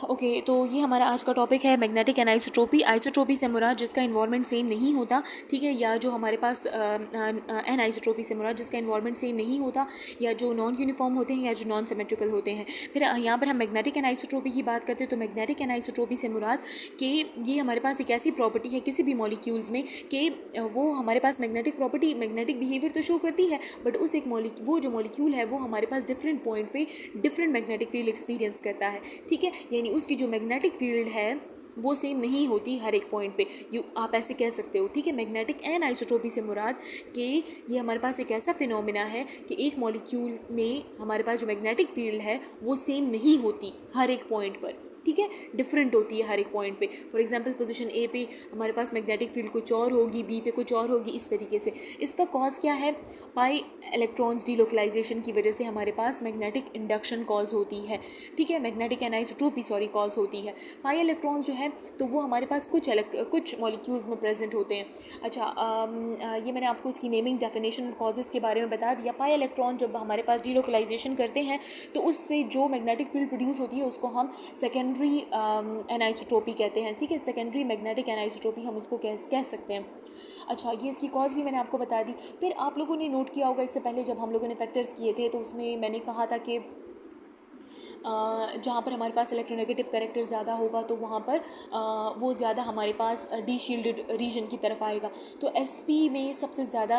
Okay तो ये हमारा आज का टॉपिक है मैग्नेटिक एनाइसोट्रोपी। आइसोट्रोपी से मुराद जिसका इन्वायरमेंट सेम नहीं होता, ठीक है, या जो हमारे पास एनाइसोट्रोपी से मुराद जिसका इन्वायरमेंट सेम नहीं होता, या जो नॉन यूनिफॉर्म होते हैं या जो नॉन सिमेट्रिकल होते हैं। फिर यहाँ पर हम मैग्नेटिक एनाइसोट्रोपी की बात करते हैं तो मैग्नेटिक एनाइसोट्रोपी से मुराद कि ये हमारे पास एक ऐसी प्रॉपर्टी है किसी भी मॉलिक्यूल्स में कि वो हमारे पास मैग्नेटिक प्रॉपर्टी, मैग्नेटिक बिहेवियर तो शो करती है, बट उस एक वो जो मॉलिक्यूल है वो हमारे पास डिफरेंट पॉइंट पे डिफरेंट मैग्नेटिक फील्ड एक्सपीरियंस करता है, ठीक है। यानी उसकी जो मैग्नेटिक फील्ड है वो सेम नहीं होती हर एक पॉइंट पे, आप ऐसे कह सकते हो, ठीक है। मैग्नेटिक एन आइसोट्रोपी से मुराद कि ये हमारे पास एक ऐसा फिनोमिना है कि एक मॉलिक्यूल में हमारे पास जो मैग्नेटिक फील्ड है वो सेम नहीं होती हर एक पॉइंट पर, ठीक है, डिफरेंट होती है हर एक पॉइंट पे। फॉर एग्जांपल पोजीशन ए पे हमारे पास मैग्नेटिक फील्ड कुछ और होगी, बी पे कुछ और होगी, इस तरीके से। इसका कॉज क्या है? पाई इलेक्ट्रॉन्स डीलोकलाइजेशन की वजह से हमारे पास मैग्नेटिक इंडक्शन कॉज होती है, ठीक है, मैग्नेटिक एनाइसोट्रोपी कॉज होती है। पाई इलेक्ट्रॉन्स जो है तो वो हमारे पास कुछ मॉलिक्यूल्स में प्रेजेंट होते हैं। अच्छा, ये मैंने आपको इसकी नेमिंग, डेफिनेशन और कॉजेज़ के बारे में बता दिया। पाई इलेक्ट्रॉन जब हमारे पास डीलोकलाइजेशन करते हैं तो उससे जो मैग्नेटिक फील्ड प्रोड्यूस होती है उसको हम सेकेंडरी एनाइसोट्रोपी कहते हैं, ठीक है, सेकेंडरी मैग्नेटिक एनाइसोट्रोपी हम उसको कह सकते हैं। अच्छा, ये इसकी कॉज भी मैंने आपको बता दी। फिर आप लोगों ने नोट किया होगा इससे पहले जब हम लोगों ने फैक्टर्स किए थे तो उसमें मैंने कहा था कि जहाँ पर हमारे पास इलेक्ट्रोनेगेटिव कैरेक्टर ज़्यादा होगा तो वहाँ पर वो ज़्यादा हमारे पास डी शील्डेड रीजन की तरफ आएगा। तो एसपी में सबसे ज़्यादा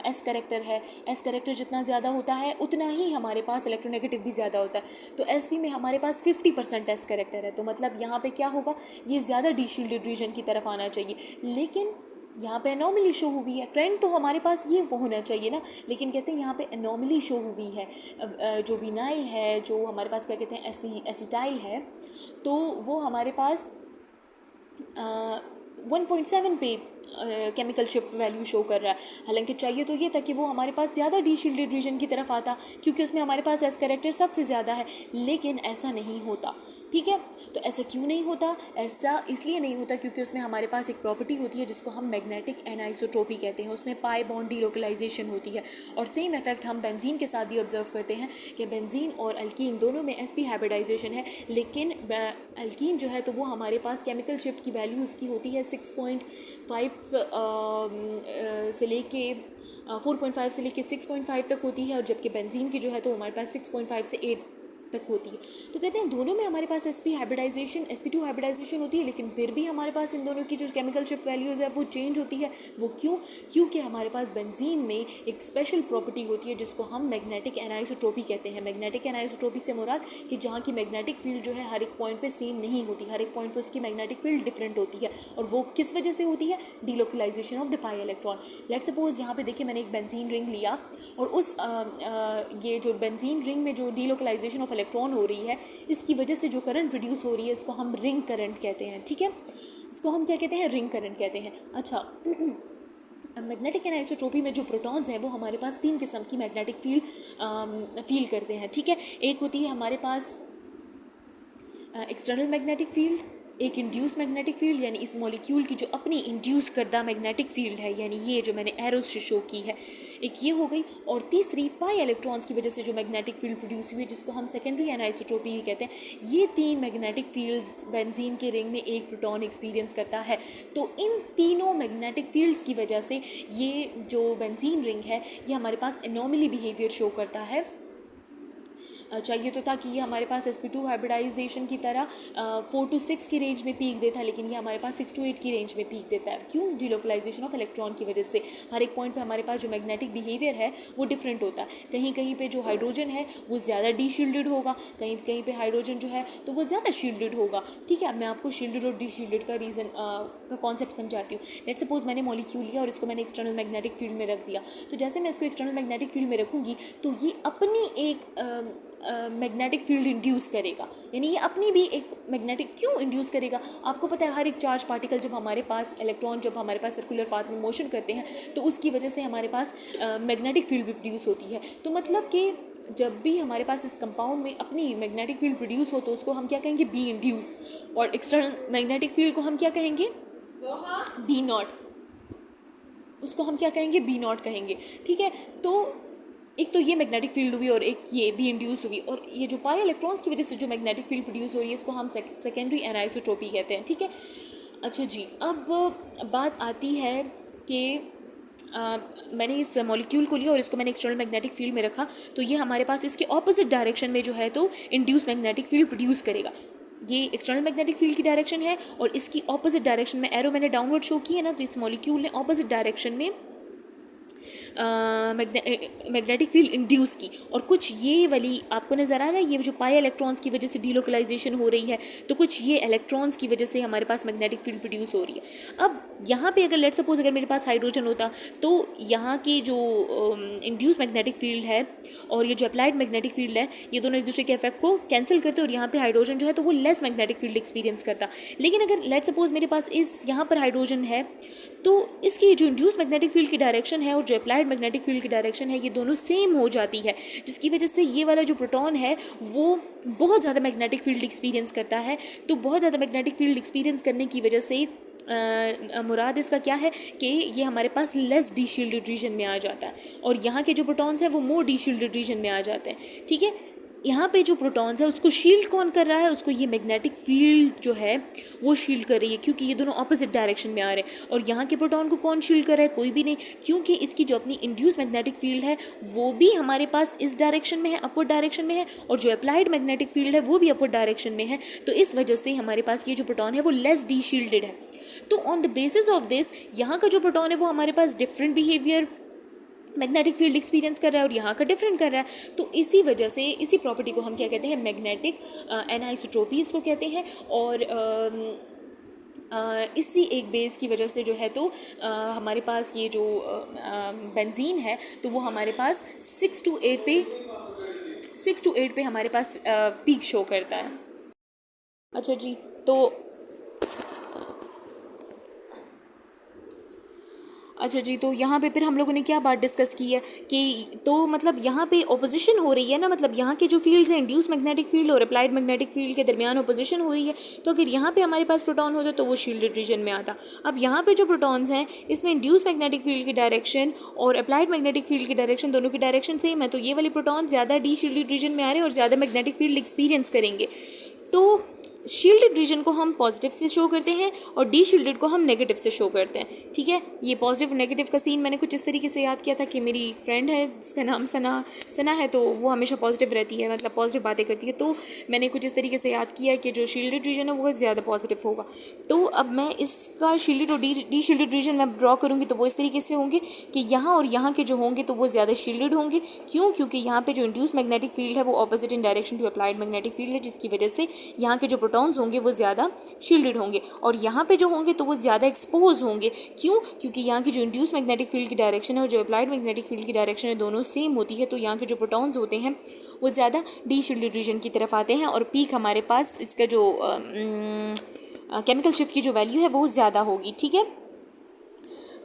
एस कैरेक्टर है, एस कैरेक्टर जितना ज़्यादा होता है उतना ही हमारे पास इलेक्ट्रोनेगेटिव भी ज़्यादा होता है। तो एसपी में हमारे पास 50% एस कैरेक्टर है, तो मतलब यहाँ पे क्या होगा, ये ज़्यादा डी शील्डेड रीजन की तरफ आना चाहिए। लेकिन यहाँ पे एनोमली शो हुई है, ट्रेंड तो हमारे पास ये वो होना चाहिए ना, लेकिन कहते हैं यहाँ पे एनोमली शो हुई है। जो विनाइल है, जो हमारे पास क्या कहते हैं एसिटाइल है, तो वो हमारे पास 1.7 पे केमिकल शिफ्ट वैल्यू शो कर रहा है। हालांकि चाहिए तो ये था कि वो हमारे पास ज़्यादा डी शील्डेड रीजन की तरफ आता क्योंकि उसमें हमारे पास एस कैरेक्टर सबसे ज़्यादा है, लेकिन ऐसा नहीं होता, ठीक है। तो ऐसा क्यों नहीं होता? ऐसा इसलिए नहीं होता क्योंकि उसमें हमारे पास एक प्रॉपर्टी होती है जिसको हम मैग्नेटिक एनाइसोट्रोपी कहते हैं। उसमें पाई बॉन्ड डीलोकलाइजेशन होती है और सेम इफेक्ट हम बेंजीन के साथ भी ऑब्जर्व करते हैं कि बेंजीन और अल्कीन दोनों में sp हाइब्रिडाइजेशन है, लेकिन अल्कीन जो है तो वो हमारे पास केमिकल शिफ्ट की वैल्यू उसकी होती है 6.5 से लेके 4.5 से लेके 6.5 तक होती है, और जबकि बेंजीन की जो है तो हमारे पास 6.5 से 8 तक होती है। तो कहते हैं दोनों में हमारे पास sp2 हाइब्रिडाइजेशन होती है, लेकिन फिर भी हमारे पास इन दोनों की जो केमिकल शिफ्ट वैल्यू है वो चेंज होती है। वो क्योंकि हमारे पास बेंजीन में एक स्पेशल प्रॉपर्टी होती है जिसको हम मैग्नेटिक एनाइसोट्रोपी कहते हैं। मैग्नेटिक एनाइसोट्रोपी से मुराद कि जहाँ की मैग्नेटिक फील्ड जो है हर एक पॉइंट पे सेम नहीं होती, हर एक पॉइंट पे उसकी मैग्नेटिक फील्ड डिफरेंट होती है, और वो किस वजह से होती है? Delocalization of the pi electron. Let's suppose यहाँ पे देखिए मैंने एक बेंजीन रिंग लिया और उस ये जो बेंजीन रिंग में जो डीलोकलाइजेशन ऑफ इलेक्ट्रॉन हो रही है इसकी वजह से जो करंट प्रोड्यूस हो रही है इसको हम रिंग करंट कहते हैं, ठीक है, इसको हम क्या कहते हैं? रिंग करंट कहते हैं। अच्छा, मैग्नेटिक एनाइसोट्रोपी में जो प्रोटॉन्स हैं वो हमारे पास 3 किस्म की मैग्नेटिक फील्ड फील करते हैं, ठीक है। एक होती है हमारे पास एक्सटर्नल मैग्नेटिक फील्ड, एक इंड्यूस मैग्नेटिक फील्ड यानी इस मॉलिक्यूल की जो अपनी इंड्यूस करदा मैग्नेटिक फील्ड है, यानी ये जो मैंने एरोज से शो की है, एक ये हो गई। और तीसरी पाई इलेक्ट्रॉन्स की वजह से जो मैग्नेटिक फील्ड प्रोड्यूस हुई है जिसको हम सेकेंडरी एनाइसोट्रोपी भी कहते हैं। ये 3 मैग्नेटिक फील्ड्स बेंजीन के रिंग में एक प्रोटॉन एक्सपीरियंस करता है। तो इन तीनों मैग्नेटिक फील्ड्स की वजह से ये जो बेंजीन रिंग है ये हमारे पास एनोमली बिहेवियर शो करता है। चाहिए तो था कि ये हमारे पास sp2 हाइब्रिडाइजेशन की तरह 4 to 6 की रेंज में पीक देता, लेकिन ये हमारे पास 6 to 8 की रेंज में पीक देता है। क्यों? डीलोकलाइजेशन ऑफ इलेक्ट्रॉन की वजह से हर एक पॉइंट पे हमारे पास जो मैग्नेटिक बिहेवियर है वो डिफरेंट होता है। कहीं कहीं पे जो हाइड्रोजन है वो ज़्यादा डी शील्डेड होगा, कहीं कहीं पे हाइड्रोजन जो है तो वो ज़्यादा शील्डेड होगा, ठीक है। अब मैं आपको शील्डेड और डी शील्डेड का रीज़न का कॉन्सेप्ट समझाती हूँ। लेट्स सपोज मैंने मॉलिक्यूल लिया और इसको मैंने एक्सटर्नल मैग्नेटिक फील्ड में रख दिया, तो जैसे मैं इसको एक्सटर्नल मैग्नेटिक फील्ड में रखूँगी तो ये अपनी एक मैग्नेटिक फील्ड इंड्यूस करेगा, यानी ये अपनी भी एक मैग्नेटिक क्यों इंड्यूस करेगा? आपको पता है हर एक चार्ज पार्टिकल जब हमारे पास इलेक्ट्रॉन जब हमारे पास सर्कुलर पाथ में मोशन करते हैं तो उसकी वजह से हमारे पास मैग्नेटिक फील्ड भी प्रोड्यूस होती है। तो मतलब कि जब भी हमारे पास इस कंपाउंड में अपनी मैग्नेटिक फील्ड प्रोड्यूस हो तो उसको हम क्या कहेंगे? बी इंड्यूस, और एक्सटर्नल मैग्नेटिक फील्ड को हम क्या कहेंगे? B0, उसको हम क्या कहेंगे? B0 कहेंगे, ठीक है। तो एक तो ये मैग्नेटिक फील्ड हुई और एक ये भी इंड्यूस हुई, और ये जो पाई इलेक्ट्रॉन्स की वजह से जो मैग्नेटिक फील्ड प्रोड्यूस हो रही है इसको हम सेकेंडरी एनाइसोट्रॉपी कहते हैं, ठीक है। अच्छा जी, अब बात आती है कि मैंने इस मॉलिक्यूल को लिया और इसको मैंने एक्सटर्नल मैग्नेटिक फील्ड में रखा, तो ये हमारे पास इसके ऑपोजिट डायरेक्शन में जो है तो इंड्यूस मैग्नेटिक फील्ड प्रोड्यूस करेगा। ये एक्सटर्नल मैग्नेटिक फील्ड की डायरेक्शन है और इसकी ऑपोजिट डायरेक्शन में एरो मैंने डाउनवर्ड शो की है ना, तो इस मॉलिक्यूल ने ऑपोजिट डायरेक्शन में मैग्नेटिक फील्ड इंड्यूस की, और कुछ ये वाली आपको नज़र आ रहा है, ये जो पाई इलेक्ट्रॉन्स की वजह से डीलोकलाइजेशन हो रही है, तो कुछ ये इलेक्ट्रॉन्स की वजह से हमारे पास मैग्नेटिक फील्ड प्रोड्यूस हो रही है। अब यहाँ पे अगर लेट सपोज अगर मेरे पास हाइड्रोजन होता तो यहाँ की जो इंड्यूस मैग्नेटिक फील्ड है और ये जो अप्लाइड मैग्नेटिक फील्ड है, ये दोनों एक दूसरे के इफेक्ट को कैंसिल करते और यहाँ पे हाइड्रोजन जो है तो वो लेस मैग्नेटिक फील्ड एक्सपीरियंस करता। लेकिन अगर लेट सपोज मेरे पास इस यहाँ पर हाइड्रोजन है तो इसकी जो इंड्यूस मैग्नेटिक फील्ड की डायरेक्शन है और जो अप्लाइड मैग्नेटिक फील्ड की डायरेक्शन है ये दोनों सेम हो जाती है, जिसकी वजह से ये वाला जो प्रोटॉन है वो बहुत ज़्यादा मैग्नेटिक फील्ड एक्सपीरियंस करता है। तो बहुत ज़्यादा मैग्नेटिक फील्ड एक्सपीरियंस करने की वजह से मुराद इसका क्या है कि ये हमारे पास लेस डी शील्डेड रीजन में आ जाता है और यहाँ के जो प्रोटॉन्स हैं वो मोर डी शील्डेड रीजन में आ जाते हैं, ठीक है। यहाँ पे जो प्रोटॉन्स है उसको शील्ड कौन कर रहा है, उसको ये मैग्नेटिक फील्ड जो है वो शील्ड कर रही है, क्योंकि ये दोनों ऑपोजिट डायरेक्शन में आ रहे हैं। और यहाँ के प्रोटॉन को कौन शील्ड कर रहा है, कोई भी नहीं, क्योंकि इसकी जो अपनी इंड्यूस मैग्नेटिक फील्ड है वो भी हमारे पास इस डायरेक्शन में है, अपवर्ड डायरेक्शन में है, और जो अप्लाइड मैग्नेटिक फील्ड है वो भी अपवर्ड डायरेक्शन में है। तो इस वजह से हमारे पास ये जो प्रोटॉन है वो लेस डी शील्डेड है। तो on the basis of this यहाँ का जो प्रोटॉन है वो हमारे पास different behaviour magnetic field experience कर रहा है और यहाँ का डिफरेंट कर रहा है। तो इसी वजह से इसी प्रॉपर्टी को हम क्या कहते हैं, मैग्नेटिक एनाइसोट्रोपी इसको कहते हैं। और इसी एक बेस की वजह से जो है तो हमारे पास ये जो बेंजीन है तो वो हमारे पास 6 to 8 पे हमारे पास पीक शो करता है। अच्छा जी, तो यहाँ पे फिर हम लोगों ने क्या बात डिस्कस की है कि तो मतलब यहाँ पे ऑपोजिशन हो रही है ना, मतलब यहाँ के जो फील्ड्स हैं इंड्यूस मैग्नेटिक फील्ड और अप्लाइड मैग्नेटिक फील्ड के दरमियान ऑपोजिशन हो रही है। तो अगर यहाँ पे हमारे पास प्रोटॉन होता तो वो शील्डेड रीजन में आता। अब यहाँ पे जो प्रोटॉन्स हैं इसमें इंड्यूस मैग्नेटिक फील्ड की डायरेक्शन और अप्लाइड मैग्नेटिक फील्ड की डायरेक्शन दोनों की डायरेक्शन सेम है, तो ये वाले प्रोटॉन ज़्यादा डी शील्डेड रीजन में आ रहे हैं और ज़्यादा मैग्नेटिक फील्ड एक्सपीरियंस करेंगे। तो शील्डेड रीजन को हम पॉजिटिव से शो करते हैं और डी शील्डेड को हम नेगेटिव से शो करते हैं, ठीक है। ये पॉजिटिव और नेगेटिव का सीन मैंने कुछ इस तरीके से याद किया था कि मेरी फ्रेंड है जिसका नाम सना है, तो वो हमेशा पॉजिटिव रहती है, मतलब पॉजिटिव बातें करती है। तो मैंने कुछ इस तरीके से याद किया कि जो शील्डेड रीजन है वो ज़्यादा पॉजिटिव होगा। तो अब मैं इसका शील्डेड और डी शील्डेड रीजन मैं ड्रॉ करूँगी तो वो इस तरीके से होंगे कि यहाँ और यहाँ के जो होंगे तो वो ज़्यादा शील्डेड होंगे। क्यों? क्योंकि यहाँ पे जो इंड्यूस मैग्नेटिक फील्ड है वो opposite in direction to applied magnetic field है, जिसकी वजह से यहाँ के जो प्रोटॉन्स होंगे वो ज़्यादा शील्डेड होंगे और यहाँ पे जो होंगे तो वो ज़्यादा एक्सपोज होंगे। क्यों? क्योंकि यहाँ की जो इंड्यूस मैग्नेटिक फील्ड की डायरेक्शन है और जो अप्लाइड मैग्नेटिक फील्ड की डायरेक्शन है दोनों सेम होती है, तो यहाँ के जो प्रोटॉन्स होते हैं वो ज़्यादा डी शील्डेड रीजन की तरफ आते हैं और पीक हमारे पास इसका जो केमिकल शिफ्ट की जो वैल्यू है वो ज़्यादा होगी, ठीक है।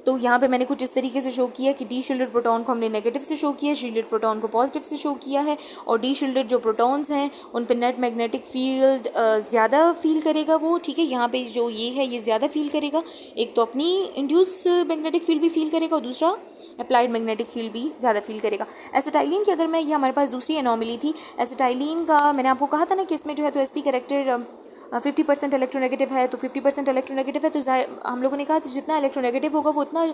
तो यहाँ पे मैंने कुछ इस तरीके से शो किया कि डी शील्डेड प्रोटॉन को हमने नेगेटिव से शो किया, शील्डेड प्रोटॉन को पॉजिटिव से शो किया है, और डी शील्डेड जो प्रोटॉन्स हैं उन पे नेट मैग्नेटिक फील्ड ज़्यादा फील करेगा वो, ठीक है। यहाँ पे जो ये है ये ज़्यादा फील करेगा, एक तो अपनी इंड्यूस मैग्नेटिक फील्ड भी फील करेगा और दूसरा अप्लाइड मैग्नेटिक फील्ड भी ज़्यादा फील करेगा। एसिटाइलिन की अगर मैं ये हमारे पास दूसरी एनोमली थी एसिटाइलिन का, मैंने आपको कहा था ना कि इसमें जो है तो एसपी कैरेक्टर 50% इलेक्ट्रोनेगेटिव है, तो 50% इलेक्ट्रोनेगेटिव है तो हम लोगों ने कहा जितना इलेक्ट्रोनेगेटिव होगा वो उतना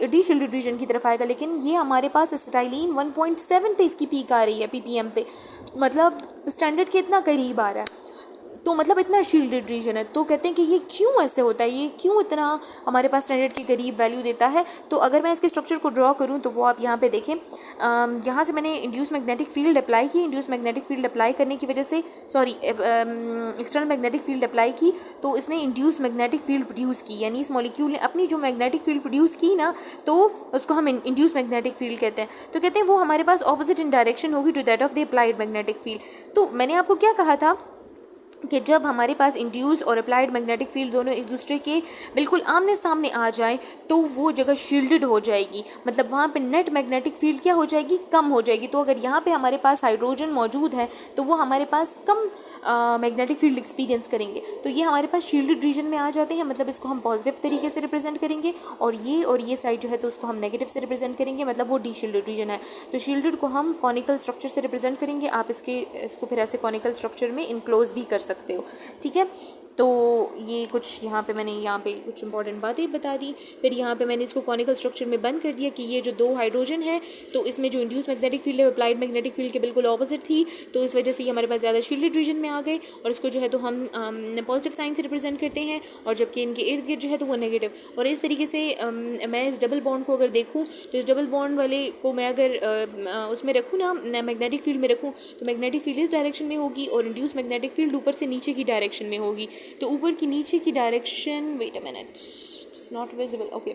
डी शील्डेड रीजन की तरफ आएगा। लेकिन ये हमारे पास एसिटाइलिन 1.7 पे इसकी पीक आ रही है ppm पे, मतलब स्टैंडर्ड के इतना करीब आ रहा है, तो मतलब इतना शील्डेड रीजन है। तो कहते हैं कि ये क्यों ऐसे होता है, ये क्यों इतना हमारे पास स्टैंडर्ड के करीब वैल्यू देता है। तो अगर मैं इसके स्ट्रक्चर को ड्रॉ करूँ तो वो आप यहाँ पे देखें, यहाँ से मैंने इंड्यूस मैग्नेटिक फील्ड अप्लाई की, इंड्यूस मैग्नेटिक फील्ड अप्लाई करने की वजह से एक्सटर्नल मैग्नेटिक फील्ड अप्लाई की तो इसने इंड्यूस मैग्नेटिक फील्ड प्रोड्यूस की, यानी इस मॉलिक्यूल ने अपनी जो मैग्नेटिक फील्ड प्रोड्यूस की ना तो उसको हम इंड्यूस मैग्नेटिक फील्ड कहते हैं। तो कहते हैं वो हमारे पास ऑपोजिट इन डायरेक्शन होगी to that of the applied magnetic field. तो मैंने आपको क्या कहा था कि जब हमारे पास इंड्यूस और अप्लाइड मैग्नेटिक फील्ड दोनों एक दूसरे के बिल्कुल आमने सामने आ जाए तो वो जगह शील्डेड हो जाएगी, मतलब वहाँ पे नेट मैग्नेटिक फील्ड क्या हो जाएगी, कम हो जाएगी। तो अगर यहाँ पे हमारे पास हाइड्रोजन मौजूद है तो वो हमारे पास कम मैग्नेटिक फील्ड एक्सपीरियंस करेंगे, तो ये हमारे पास शील्डेड रीजन में आ जाते हैं, मतलब इसको हम पॉजिटिव तरीके से रिप्रेजेंट करेंगे, और ये साइड जो है तो उसको हम नेगेटिव से रिप्रेजेंट करेंगे, मतलब वो डी शील्डेड रीजन है। तो शील्डेड को हम कॉनिकल स्ट्रक्चर से रिप्रेजेंट करेंगे, आप इसको फिर ऐसे कॉनिकल स्ट्रक्चर में इनक्लोज भी कर सकते हो, ठीक है। तो ये कुछ मैंने यहाँ पे कुछ इंपॉर्टेंट बातें बता दी। फिर यहाँ पे मैंने इसको कॉनिकल स्ट्रक्चर में बंद कर दिया कि ये जो दो हाइड्रोजन है तो इसमें जो इंड्यूस मैग्नेटिक फील्ड है अप्लाइड मैग्नेटिक फील्ड के बिल्कुल ऑपोजिट थी, तो इस वजह से ये हमारे पास ज़्यादा शील्डेड रीजन में आ गए, और इसको जो है तो हम पॉजिटिव साइन से रिप्रेजेंट करते हैं, और जबकि इनके इर्द गिर्द जो है तो वो नेगेटिव। और इस तरीके से मैं इस डबल बॉन्ड को अगर देखूँ तो इस डबल बॉन्ड वाले को मैं अगर उसमें रखूँ ना, मैग्नेटिक फील्ड में रखूँ, तो मैग्नेटिक फील्ड इस डायरेक्शन में होगी और इंड्यूस मैग्नेटिक फील्ड ऊपर से नीचे की डायरेक्शन में होगी। तो ऊपर की नीचे की direction, wait a minute, it's not visible, okay,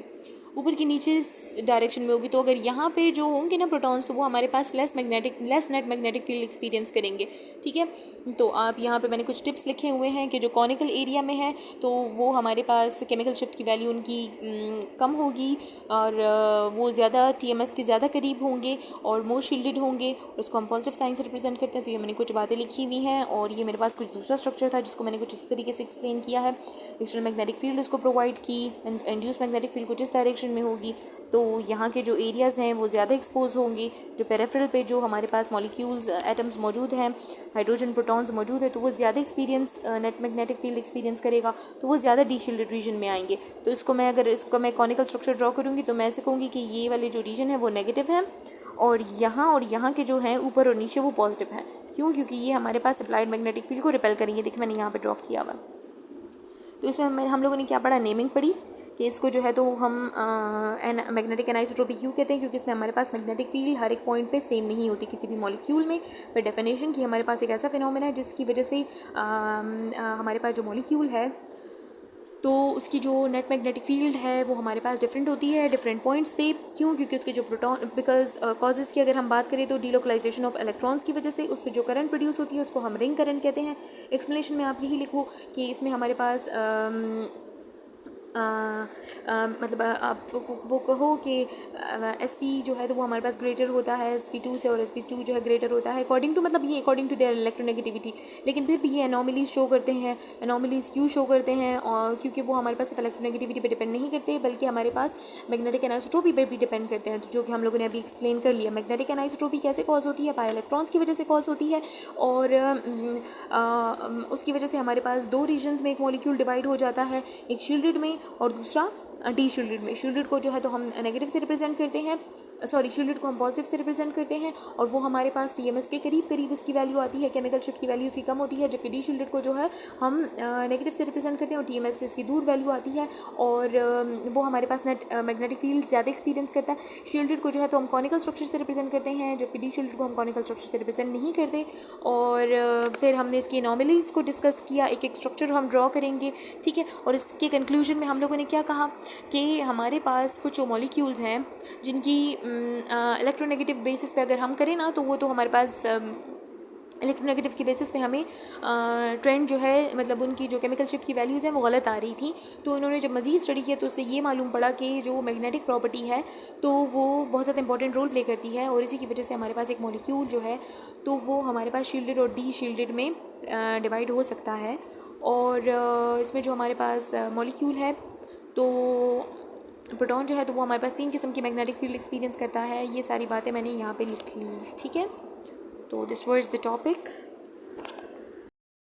ऊपर की नीचे डायरेक्शन में होगी। तो अगर यहाँ पे जो होंगे ना प्रोटॉन्स, तो वो हमारे पास less net magnetic field experience करेंगे, ठीक है। तो आप यहाँ पे मैंने कुछ टिप्स लिखे हुए हैं कि जो कॉनिकल एरिया में है तो वो हमारे पास केमिकल शिफ्ट की वैल्यू उनकी कम होगी, और वो ज़्यादा TMS के ज़्यादा करीब होंगे और मोर शील्डेड होंगे, और उसको हम पॉजिटिव साइन से रिप्रेजेंट करते हैं। तो ये मैंने कुछ बातें लिखी हुई हैं, और ये मेरे पास कुछ दूसरा स्ट्रक्चर था जिसको मैंने कुछ इस तरीके से एक्सप्लेन किया है। एक्सटर्नल मैग्नेटिक फील्ड उसको प्रोवाइड की, इंड्यूस मैग्नेटिक फील्ड कुछ इस डायरेक्शन में होगी, तो यहाँ के जो एरियाज़ हैं वो ज़्यादा एक्सपोज होंगे। जो पेरिफेरल पे जो हमारे पास मॉलिक्यूल्स एटम्स मौजूद हैं, हाइड्रोजन प्रोटॉन्स मौजूद है, तो वो ज़्यादा experience net magnetic field experience करेगा, तो वो ज़्यादा डी शील्डेड रीजन में आएंगे। तो इसको मैं कॉनिकल स्ट्रक्चर ड्रॉ करूँगी तो मैं ऐसे कहूँगी कि ये वाले जो रीजन है वो नेगेटिव है, और यहाँ के जो हैं ऊपर और नीचे वो पॉजिटिव हैं। क्यों? क्योंकि ये हमारे पास अप्लाइड मैग्नेटिक फील्ड को रिपेल करेंगे। देखिए मैंने यहाँ पर ड्रॉ किया हुआ। तो इसमें हम लोगों ने क्या पढ़ा, नेमिंग पढ़ी कि इसको जो है तो हम मैग्नेटिक एनाइसोट्रॉपी क्यों कहते हैं, क्योंकि इसमें हमारे पास मैग्नेटिक फील्ड हर एक पॉइंट पे सेम नहीं होती किसी भी मॉलिक्यूल में। फिर डेफिनेशन की हमारे पास एक ऐसा फिनोमेना है जिसकी वजह से हमारे पास जो मॉलिक्यूल है तो उसकी जो नेट मैग्नेटिक फील्ड है वो हमारे पास डिफरेंट होती है डिफरेंट पॉइंट्स पे। क्यों? क्योंकि उसके जो प्रोटॉन कॉजेज़ की अगर हम बात करें तो डीलोकलाइजेशन ऑफ इलेक्ट्रॉन्स की वजह से उससे जो करंट प्रोड्यूस होती है उसको हम रिंग करंट कहते हैं। एक्सप्लेनेशन में आप यही लिखो कि इसमें हमारे पास मतलब आप वो कहो कि SP जो है तो वो हमारे पास ग्रेटर होता है SP2 से, और SP2 जो है ग्रेटर होता है अकॉर्डिंग टू, मतलब ये अकॉर्डिंग टू देयर इलेक्ट्रोनेगेटिविटी। लेकिन फिर भी ये एनोमलीज शो करते हैं। एनोमलीज क्यों शो करते हैं? और क्योंकि वो हमारे पास सिर्फ इलेक्ट्रोनेगेटिविटी पे डिपेंड नहीं करते बल्कि हमारे पास मैग्नेटिक एनाइसोट्रॉपी पर भी डिपेंड करते हैं, जो कि हम लोगों ने अभी एक्सप्लेन कर लिया। मैग्नेटिक एनाइसोट्रॉपी कैसे कॉज होती है? बाय इलेक्ट्रॉन्स की वजह से कॉज होती है, और उसकी वजह से हमारे पास दो रीजन्स में एक मॉलिक्यूल डिवाइड हो जाता है, एक शील्डेड में और दूसरा डी शील्डेड में। शील्डेड को जो है तो हम नेगेटिव से रिप्रेजेंट करते हैं, शील्डेड को हम पॉजिटिव से रिप्रेजेंट करते हैं, और वो हमारे पास TMS के करीब उसकी वैल्यू आती है, केमिकल शिफ्ट की वैल्यू उसकी कम होती है, जबकि डी शील्डेड को जो है हम नेगेटिव से रिप्रेजेंट करते हैं और TMS से इसकी दूर वैल्यू आती है, और वो हमारे पास नेट मैग्नेटिक फील्ड ज़्यादा एक्सपीरियंस करता है। शील्डेड को जो है तो हम कॉनिकल स्ट्रक्चर से रिप्रेजेंट करते हैं, जबकि डी शील्डेड को हम कॉनिकल स्ट्रक्चर से रिप्रेजेंट नहीं करते। और फिर हमने इसकी एनोमलीज को डिस्कस किया, एक एक स्ट्रक्चर हम ड्रॉ करेंगे, ठीक है। और इसके कंक्लूजन में हम लोगों ने क्या कहा कि हमारे पास कुछ मॉलिक्यूल्स हैं जिनकी इलेक्ट्रोनेगेटिव बेसिस पे अगर हम करें ना तो वो तो हमारे पास इलेक्ट्रोनेगेटिव की बेसिस पे हमें ट्रेंड जो है, मतलब उनकी जो केमिकल शिफ्ट की वैल्यूज़ हैं वो गलत आ रही थी। तो इन्होंने जब मज़ीद स्टडी किया तो उससे ये मालूम पड़ा कि जो मैग्नेटिक प्रॉपर्टी है तो वो बहुत ज़्यादा इंपॉर्टेंट रोल प्ले करती है, और इसी की वजह से हमारे पास एक मॉलिक्यूल जो है तो वो हमारे पास शील्डेड और डी शील्डेड में डिवाइड हो सकता है। और इसमें जो हमारे पास मॉलिक्यूल है तो प्रोटॉन जो है तो वो हमारे पास 3 किस्म की मैग्नेटिक फील्ड एक्सपीरियंस करता है। ये सारी बातें मैंने यहाँ पे लिख ली, ठीक है। तो दिस वाज द टॉपिक।